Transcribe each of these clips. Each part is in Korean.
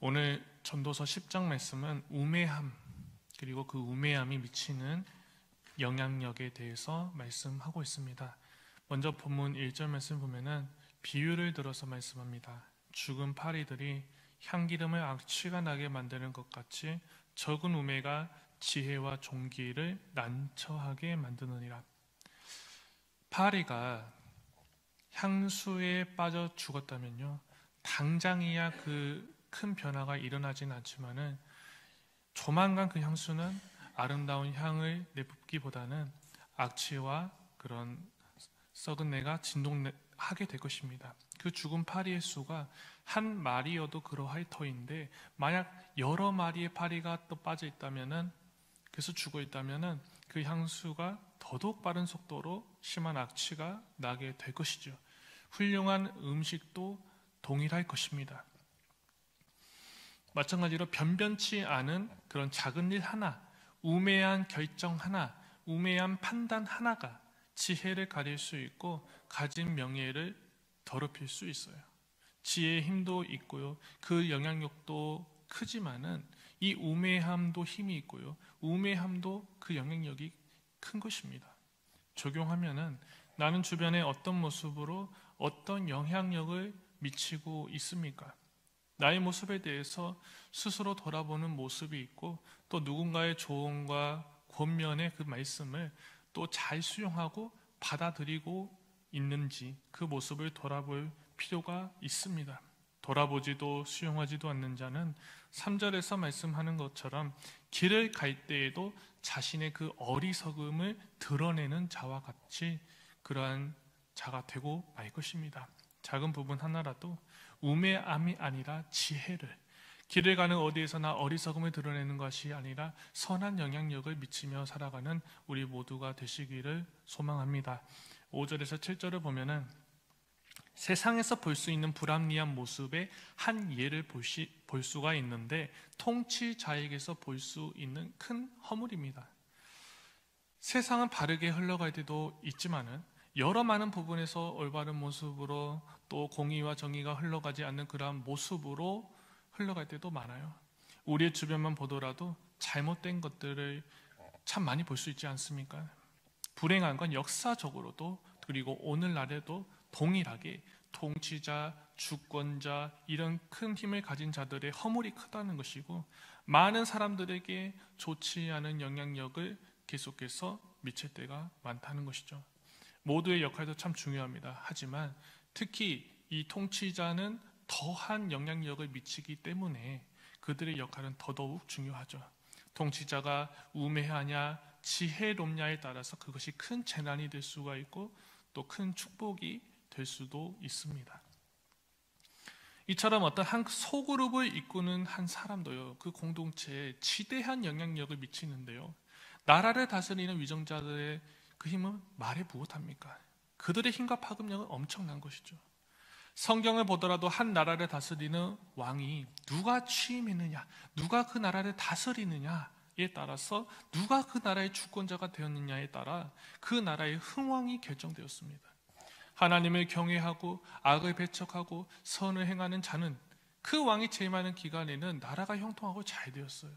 오늘 전도서 10장 말씀은 우매함, 그리고 그 우매함이 미치는 영향력에 대해서 말씀하고 있습니다. 먼저 본문 1절 말씀 보면은 비유를 들어서 말씀합니다. 죽은 파리들이 향기름을 악취가 나게 만드는 것 같이 적은 우매가 지혜와 존귀를 난처하게 만드느니라. 파리가 향수에 빠져 죽었다면요, 당장이야 그 큰 변화가 일어나진 않지만은 조만간 그 향수는 아름다운 향을 내뿜기보다는 악취와 그런 썩은 내가 진동하게 될 것입니다. 그 죽은 파리의 수가 한 마리여도 그러할 터인데, 만약 여러 마리의 파리가 또 빠져 있다면은, 그래서 죽어 있다면은 그 향수가 더더욱 빠른 속도로 심한 악취가 나게 될 것이죠. 훌륭한 음식도 동일할 것입니다. 마찬가지로 변변치 않은 그런 작은 일 하나, 우매한 결정 하나, 우매한 판단 하나가 지혜를 가릴 수 있고 가진 명예를 더럽힐 수 있어요. 지혜의 힘도 있고요, 그 영향력도 크지만은 이 우매함도 힘이 있고요, 우매함도 그 영향력이 큰 것입니다. 적용하면은 나는 주변에 어떤 모습으로 어떤 영향력을 미치고 있습니까? 나의 모습에 대해서 스스로 돌아보는 모습이 있고, 또 누군가의 조언과 권면의 그 말씀을 또 잘 수용하고 받아들이고 있는지 그 모습을 돌아볼 필요가 있습니다. 돌아보지도 수용하지도 않는 자는 3절에서 말씀하는 것처럼 길을 갈 때에도 자신의 그 어리석음을 드러내는 자와 같이 그러한 자가 되고 말 것입니다. 작은 부분 하나라도 우매함이 아니라 지혜를, 길을 가는 어디에서나 어리석음을 드러내는 것이 아니라 선한 영향력을 미치며 살아가는 우리 모두가 되시기를 소망합니다. 5절에서 7절을 보면은 세상에서 볼 수 있는 불합리한 모습의 한 예를 볼 수가 있는데, 통치자에게서 볼 수 있는 큰 허물입니다. 세상은 바르게 흘러갈 때도 있지만은 여러 많은 부분에서 올바른 모습으로, 또 공의와 정의가 흘러가지 않는 그러한 모습으로 흘러갈 때도 많아요. 우리의 주변만 보더라도 잘못된 것들을 참 많이 볼 수 있지 않습니까? 불행한 건 역사적으로도, 그리고 오늘날에도 동일하게 통치자, 주권자, 이런 큰 힘을 가진 자들의 허물이 크다는 것이고, 많은 사람들에게 좋지 않은 영향력을 계속해서 미칠 때가 많다는 것이죠. 모두의 역할도 참 중요합니다. 하지만 특히 이 통치자는 더한 영향력을 미치기 때문에 그들의 역할은 더더욱 중요하죠. 통치자가 우매하냐 지혜롭냐에 따라서 그것이 큰 재난이 될 수가 있고 또 큰 축복이 될 수도 있습니다. 이처럼 어떤 한 소그룹을 이끄는 한 사람도요, 그 공동체에 지대한 영향력을 미치는데요, 나라를 다스리는 위정자들의 그 힘은 말해 무엇합니까? 그들의 힘과 파급력은 엄청난 것이죠. 성경을 보더라도 한 나라를 다스리는 왕이 누가 취임했느냐, 누가 그 나라를 다스리느냐에 따라서, 누가 그 나라의 주권자가 되었느냐에 따라 그 나라의 흥왕이 결정되었습니다. 하나님을 경외하고 악을 배척하고 선을 행하는 자는 그 왕이 재임하는 기간에는 나라가 형통하고 잘 되었어요.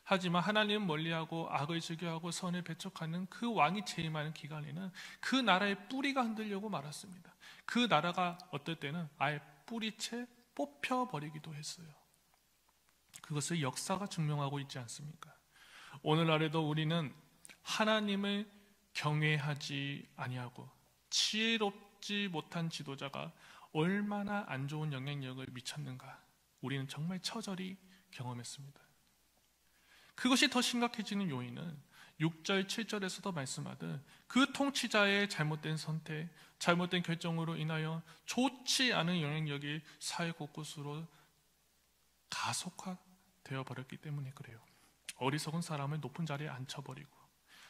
하지만 하나님은 멀리하고 악을 즐겨하고 선을 배척하는 그 왕이 재임하는 기간에는 그 나라의 뿌리가 흔들려고 말았습니다. 그 나라가 어떨 때는 아예 뿌리채 뽑혀버리기도 했어요. 그것을 역사가 증명하고 있지 않습니까? 오늘날에도 우리는 하나님을 경외하지 아니하고 지혜롭지 못한 지도자가 얼마나 안 좋은 영향력을 미쳤는가, 우리는 정말 처절히 경험했습니다. 그것이 더 심각해지는 요인은 6절, 7절에서도 말씀하듯 그 통치자의 잘못된 선택, 잘못된 결정으로 인하여 좋지 않은 영향력이 사회 곳곳으로 가속화되어 버렸기 때문에 그래요. 어리석은 사람을 높은 자리에 앉혀버리고,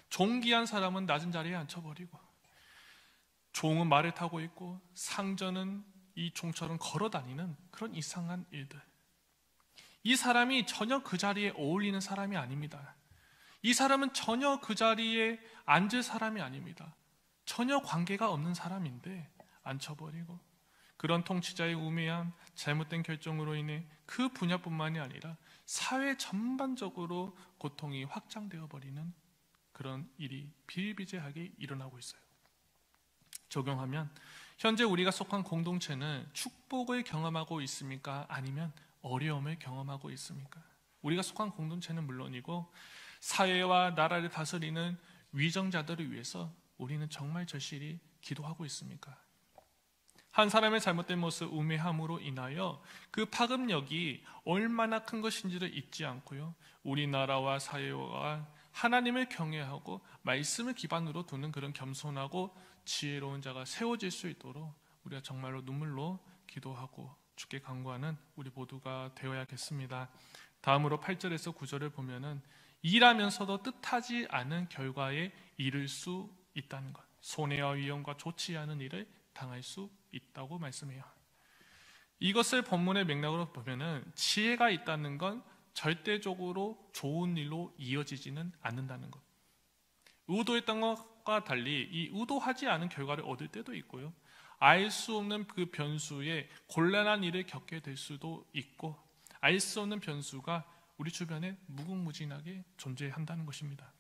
존귀한 사람은 낮은 자리에 앉혀버리고, 종은 말을 타고 있고 상전은 이 종처럼 걸어다니는 그런 이상한 일들. 이 사람이 전혀 그 자리에 어울리는 사람이 아닙니다. 이 사람은 전혀 그 자리에 앉을 사람이 아닙니다. 전혀 관계가 없는 사람인데 앉혀버리고, 그런 통치자의 우매함, 잘못된 결정으로 인해 그 분야뿐만이 아니라 사회 전반적으로 고통이 확장되어 버리는 그런 일이 비일비재하게 일어나고 있어요. 적용하면 현재 우리가 속한 공동체는 축복을 경험하고 있습니까? 아니면 어려움을 경험하고 있습니까? 우리가 속한 공동체는 물론이고 사회와 나라를 다스리는 위정자들을 위해서 우리는 정말 절실히 기도하고 있습니까? 한 사람의 잘못된 모습, 우매함으로 인하여 그 파급력이 얼마나 큰 것인지를 잊지 않고요, 우리나라와 사회와 하나님을 경외하고 말씀을 기반으로 두는 그런 겸손하고 지혜로운 자가 세워질 수 있도록 우리가 정말로 눈물로 기도하고 주께 간구하는 우리 모두가 되어야겠습니다. 다음으로 8절에서 9절을 보면은 일하면서도 뜻하지 않은 결과에 이를 수 있다는 것, 손해와 위험과 좋지 않은 일을 당할 수 있다고 말씀해요. 이것을 본문의 맥락으로 보면은 지혜가 있다는 건 절대적으로 좋은 일로 이어지지는 않는다는 것. 의도했던 것과 달리 이 의도하지 않은 결과를 얻을 때도 있고요, 알 수 없는 그 변수에 곤란한 일을 겪게 될 수도 있고, 알 수 없는 변수가 우리 주변에 무궁무진하게 존재한다는 것입니다.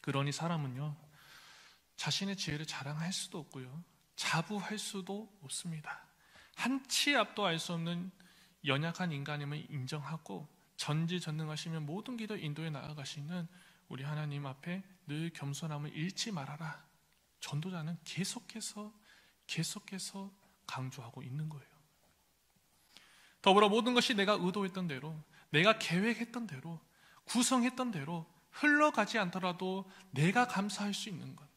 그러니 사람은요, 자신의 지혜를 자랑할 수도 없고요, 자부할 수도 없습니다. 한치 앞도 알 수 없는 연약한 인간임을 인정하고 전지전능하시며 모든 길을 인도해 나아가시는 우리 하나님 앞에 늘 겸손함을 잃지 말아라. 전도자는 계속해서 강조하고 있는 거예요. 더불어 모든 것이 내가 의도했던 대로, 내가 계획했던 대로, 구성했던 대로 흘러가지 않더라도 내가 감사할 수 있는 것,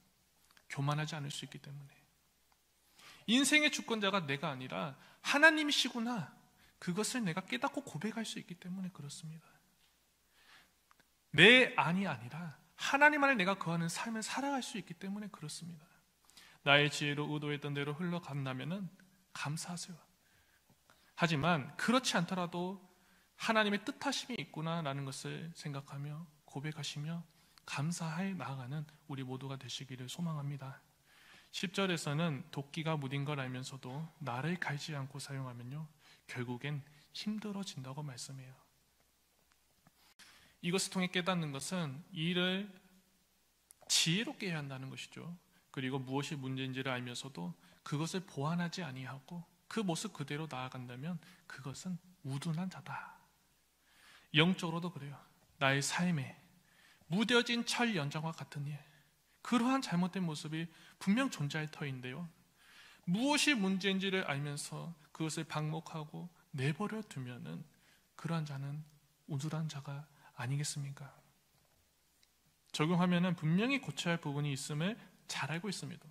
교만하지 않을 수 있기 때문에, 인생의 주권자가 내가 아니라 하나님이시구나, 그것을 내가 깨닫고 고백할 수 있기 때문에 그렇습니다. 내 안이 아니라 하나님 안에 내가 거하는 삶을 살아갈 수 있기 때문에 그렇습니다. 나의 지혜로 의도했던 대로 흘러간다면 감사하세요. 하지만 그렇지 않더라도 하나님의 뜻하심이 있구나라는 것을 생각하며 고백하시며 감사해 나아가는 우리 모두가 되시기를 소망합니다. 10절에서는 도끼가 무딘 걸 알면서도 나를 갈지 않고 사용하면요, 결국엔 힘들어진다고 말씀해요. 이것을 통해 깨닫는 것은 이 일을 지혜롭게 해야 한다는 것이죠. 그리고 무엇이 문제인지를 알면서도 그것을 보완하지 아니하고 그 모습 그대로 나아간다면 그것은 우둔한 자다. 영적으로도 그래요. 나의 삶에 무뎌진 철 연장과 같은 일, 그러한 잘못된 모습이 분명 존재할 터인데요, 무엇이 문제인지를 알면서 그것을 방목하고 내버려 두면은 그러한 자는 우둔한 자가 아니겠습니까? 적용하면은 분명히 고쳐야 할 부분이 있음을 잘 알고 있음에도,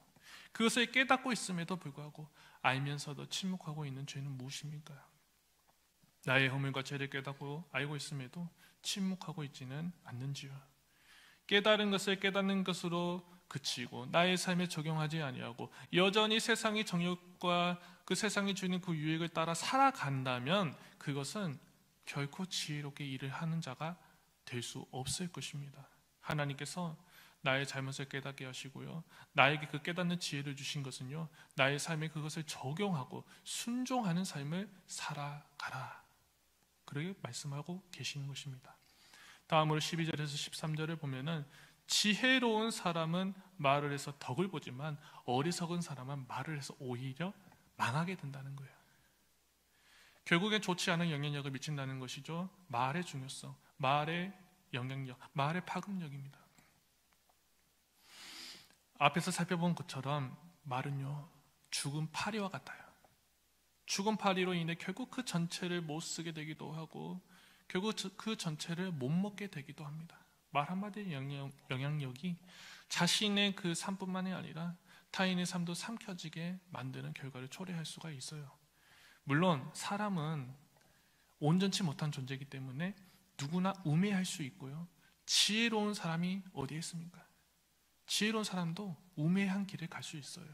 그것을 깨닫고 있음에도 불구하고 알면서도 침묵하고 있는 죄는 무엇입니까? 나의 허물과 죄를 깨닫고 알고 있음에도 침묵하고 있지는 않는지요? 깨달은 것을 깨닫는 것으로 그치고 나의 삶에 적용하지 아니하고 여전히 세상의 정욕과 그 세상이 주는 그 유익을 따라 살아간다면 그것은 결코 지혜롭게 일을 하는 자가 될 수 없을 것입니다. 하나님께서 나의 잘못을 깨닫게 하시고요, 나에게 그 깨닫는 지혜를 주신 것은요, 나의 삶에 그것을 적용하고 순종하는 삶을 살아가라, 그렇게 말씀하고 계시는 것입니다. 다음으로 12절에서 13절을 보면은 지혜로운 사람은 말을 해서 덕을 보지만 어리석은 사람은 말을 해서 오히려 망하게 된다는 거예요. 결국엔 좋지 않은 영향력을 미친다는 것이죠. 말의 중요성, 말의 영향력, 말의 파급력입니다. 앞에서 살펴본 것처럼 말은요, 죽은 파리와 같아요. 죽은 파리로 인해 결국 그 전체를 못 쓰게 되기도 하고 결국 그 전체를 못 먹게 되기도 합니다. 말 한마디의 영향력이 자신의 그 삶뿐만이 아니라 타인의 삶도 삼켜지게 만드는 결과를 초래할 수가 있어요. 물론 사람은 온전치 못한 존재이기 때문에 누구나 우매할 수 있고요, 지혜로운 사람이 어디에 있습니까? 지혜로운 사람도 우매한 길을 갈 수 있어요.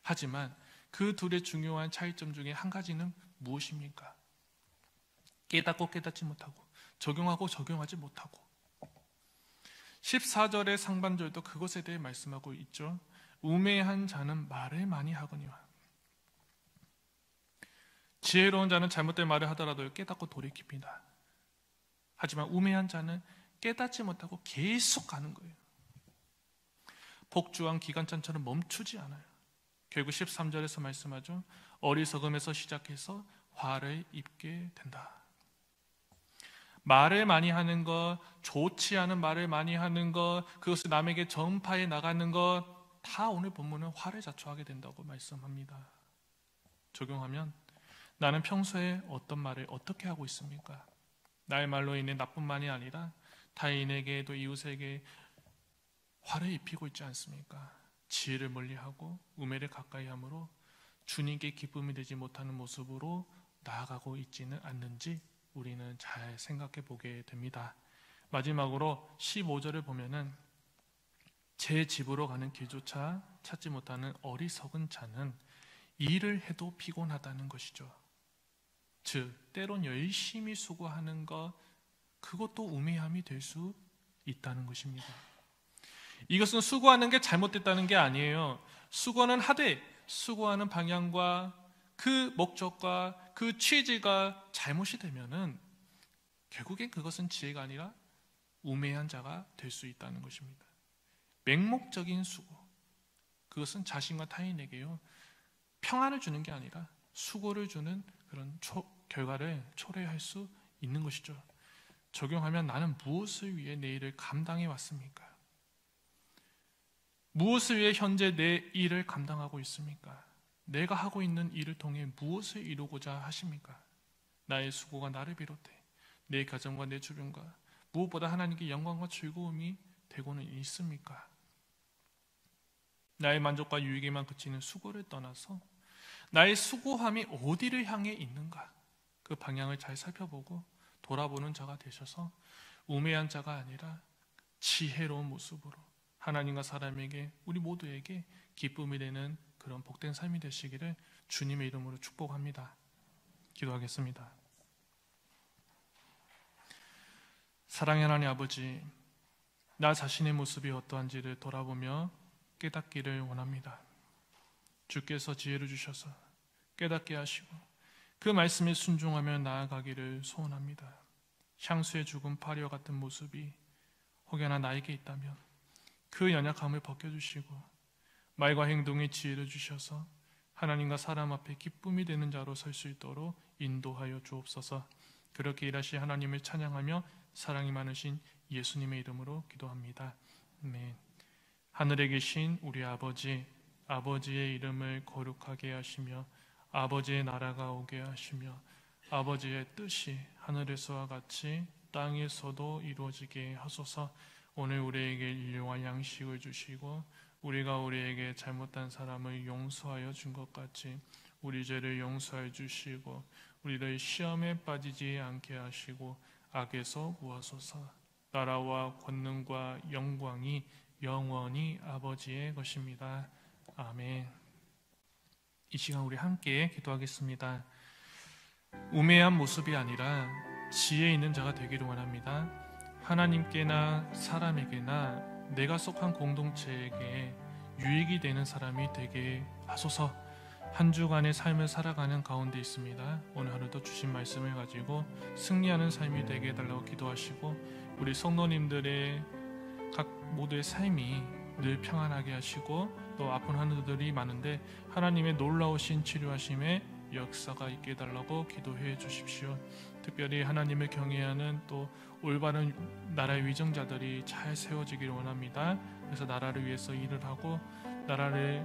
하지만 그 둘의 중요한 차이점 중에 한 가지는 무엇입니까? 깨닫고 깨닫지 못하고, 적용하고 적용하지 못하고. 14절의 상반절도 그것에 대해 말씀하고 있죠. 우매한 자는 말을 많이 하거니와. 지혜로운 자는 잘못된 말을 하더라도 깨닫고 돌이킵니다. 하지만 우매한 자는 깨닫지 못하고 계속 가는 거예요. 복주왕 기관차처럼 멈추지 않아요. 결국 13절에서 말씀하죠. 어리석음에서 시작해서 화를 입게 된다. 말을 많이 하는 것, 좋지 않은 말을 많이 하는 것, 그것을 남에게 전파해 나가는 것, 다 오늘 본문은 화를 자초하게 된다고 말씀합니다. 적용하면 나는 평소에 어떤 말을 어떻게 하고 있습니까? 나의 말로 인해 나뿐만이 아니라 타인에게도 이웃에게 화를 입히고 있지 않습니까? 지혜를 멀리하고 우매를 가까이 함으로 주님께 기쁨이 되지 못하는 모습으로 나아가고 있지는 않는지 우리는 잘 생각해 보게 됩니다. 마지막으로 15절을 보면은 제 집으로 가는 길조차 찾지 못하는 어리석은 자는 일을 해도 피곤하다는 것이죠. 즉 때론 열심히 수고하는 것, 그것도 우매함이 될 수 있다는 것입니다. 이것은 수고하는 게 잘못됐다는 게 아니에요. 수고는 하되 수고하는 방향과 그 목적과 그 취지가 잘못이 되면은 결국엔 그것은 지혜가 아니라 우매한 자가 될 수 있다는 것입니다. 맹목적인 수고, 그것은 자신과 타인에게요 평안을 주는 게 아니라 수고를 주는 그런 결과를 초래할 수 있는 것이죠. 적용하면 나는 무엇을 위해 내 일을 감당해 왔습니까? 무엇을 위해 현재 내 일을 감당하고 있습니까? 내가 하고 있는 일을 통해 무엇을 이루고자 하십니까? 나의 수고가 나를 비롯해 내 가정과 내 주변과 무엇보다 하나님께 영광과 즐거움이 되고는 있습니까? 나의 만족과 유익에만 그치는 수고를 떠나서 나의 수고함이 어디를 향해 있는가, 그 방향을 잘 살펴보고 돌아보는 자가 되셔서 우매한 자가 아니라 지혜로운 모습으로 하나님과 사람에게, 우리 모두에게 기쁨이 되는 그런 복된 삶이 되시기를 주님의 이름으로 축복합니다. 기도하겠습니다. 사랑의 하나님 아버지, 나 자신의 모습이 어떠한지를 돌아보며 깨닫기를 원합니다. 주께서 지혜를 주셔서 깨닫게 하시고 그 말씀에 순종하며 나아가기를 소원합니다. 향수에 죽은 파리와 같은 모습이 혹여나 나에게 있다면 그 연약함을 벗겨주시고 말과 행동에 지혜를 주셔서 하나님과 사람 앞에 기쁨이 되는 자로 설 수 있도록 인도하여 주옵소서. 그렇게 일하시 하나님을 찬양하며 사랑이 많으신 예수님의 이름으로 기도합니다. 아멘. 하늘에 계신 우리 아버지, 아버지의 이름을 거룩하게 하시며 아버지의 나라가 오게 하시며 아버지의 뜻이 하늘에서와 같이 땅에서도 이루어지게 하소서. 오늘 우리에게 일용할 양식을 주시고 우리가 우리에게 잘못한 사람을 용서하여 준 것 같이 우리 죄를 용서해 주시고 우리를 시험에 빠지지 않게 하시고 악에서 구하소서. 나라와 권능과 영광이 영원히 아버지의 것입니다. 아멘. 이 시간 우리 함께 기도하겠습니다. 우매한 모습이 아니라 지혜 있는 자가 되기를 원합니다. 하나님께나 사람에게나 내가 속한 공동체에게 유익이 되는 사람이 되게 하소서. 한 주간의 삶을 살아가는 가운데 있습니다. 오늘 하루도 주신 말씀을 가지고 승리하는 삶이 되게 해달라고 기도하시고 우리 성도님들의 각 모두의 삶이 늘 평안하게 하시고 또 아픈 하늘들이 많은데 하나님의 놀라우신 치료하심의 역사가 있게 해달라고 기도해 주십시오. 특별히 하나님을 경외하는 또 올바른 나라의 위정자들이 잘 세워지기를 원합니다. 그래서 나라를 위해서 일을 하고 나라를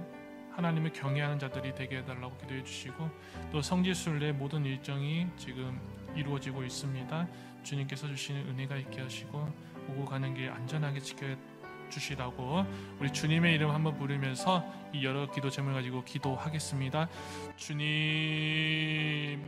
하나님을 경외하는 자들이 되게 해달라고 기도해 주시고 또 성지순례 모든 일정이 지금 이루어지고 있습니다. 주님께서 주시는 은혜가 있게 하시고 오고 가는 길 안전하게 지켜주시라고 우리 주님의 이름 한번 부르면서 이 여러 기도 제목을 가지고 기도하겠습니다. 주님